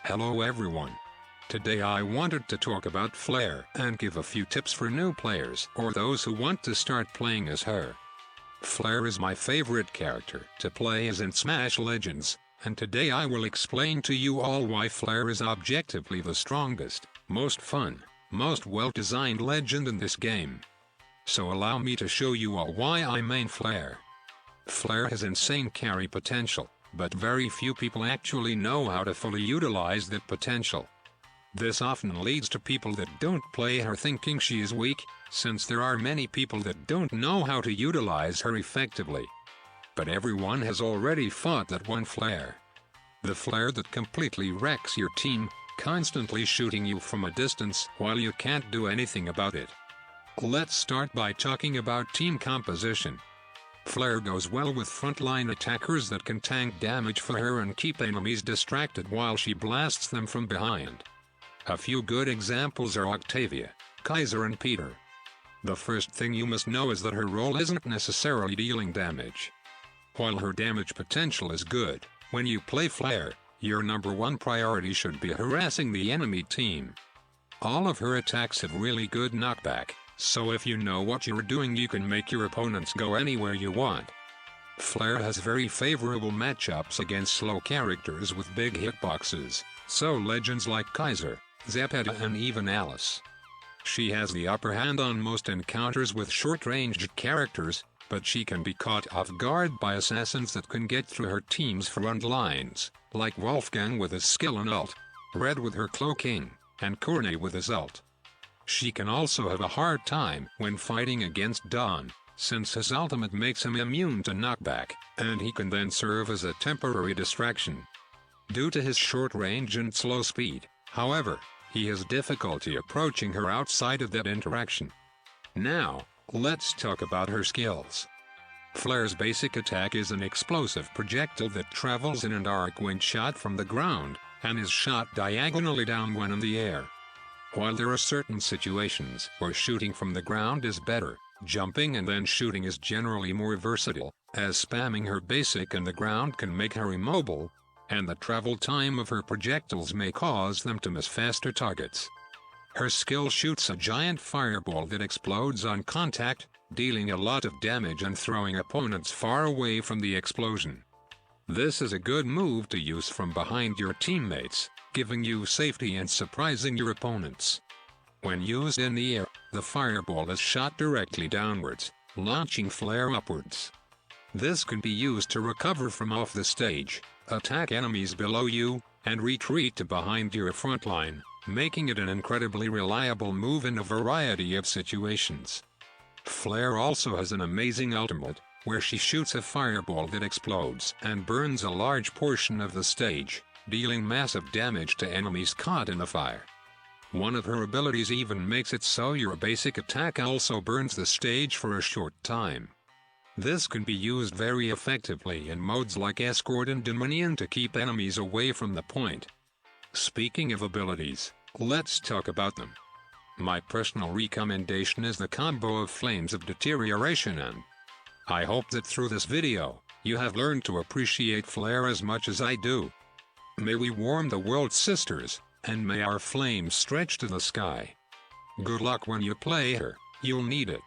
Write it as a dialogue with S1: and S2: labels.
S1: Hello everyone. Today I wanted to talk about Flare and give a few tips for new players or those who want to start playing as her. Flare is my favorite character to play as in Smash Legends, and today I will explain to you all why Flare is objectively the strongest, most fun, most well-designed legend in this game. So allow me to show you all why I main Flare. Flare has insane carry potential, but very few people actually know how to fully utilize that potential. This often leads to people that don't play her thinking she is weak, since there are many people that don't know how to utilize her effectively. But everyone has already fought that one Flare. The Flare that completely wrecks your team, constantly shooting you from a distance while you can't do anything about it. Let's start by talking about team composition. Flare goes well with frontline attackers that can tank damage for her and keep enemies distracted while she blasts them from behind. A few good examples are Octavia, Kaiser and Peter. The first thing you must know is that her role isn't necessarily dealing damage. While her damage potential is good, when you play Flare, your number one priority should be harassing the enemy team. All of her attacks have really good knockback, so if you know what you're doing you can make your opponents go anywhere you want. Flare has very favorable matchups against slow characters with big hitboxes, so legends like Kaiser, Zapata and even Alice. She has the upper hand on most encounters with short-ranged characters, but she can be caught off guard by assassins that can get through her team's front lines, like Wolfgang with his skill and ult, Red with her cloaking, and Cornet with his ult. She can also have a hard time when fighting against Dawn, since his ultimate makes him immune to knockback, and he can then serve as a temporary distraction. Due to his short range and slow speed, however, he has difficulty approaching her outside of that interaction. Now, let's talk about her skills. Flare's basic attack is an explosive projectile that travels in an arc when shot from the ground, and is shot diagonally down when in the air. While there are certain situations where shooting from the ground is better, jumping and then shooting is generally more versatile, as spamming her basic in the ground can make her immobile, and the travel time of her projectiles may cause them to miss faster targets. Her skill shoots a giant fireball that explodes on contact, dealing a lot of damage and throwing opponents far away from the explosion. This is a good move to use from behind your teammates, giving you safety and surprising your opponents. When used in the air, the fireball is shot directly downwards, launching Flare upwards. This can be used to recover from off the stage, attack enemies below you, and retreat to behind your front line, making it an incredibly reliable move in a variety of situations. Flare also has an amazing ultimate, where she shoots a fireball that explodes and burns a large portion of the stage, dealing massive damage to enemies caught in the fire. One of her abilities even makes it so your basic attack also burns the stage for a short time. This can be used very effectively in modes like Escort and Dominion to keep enemies away from the point. Speaking of abilities, let's talk about them. My personal recommendation is the combo of Flames of Deterioration, and I hope that through this video, you have learned to appreciate Flare as much as I do. May we warm the world's sisters, and may our flames stretch to the sky. Good luck when you play her, you'll need it.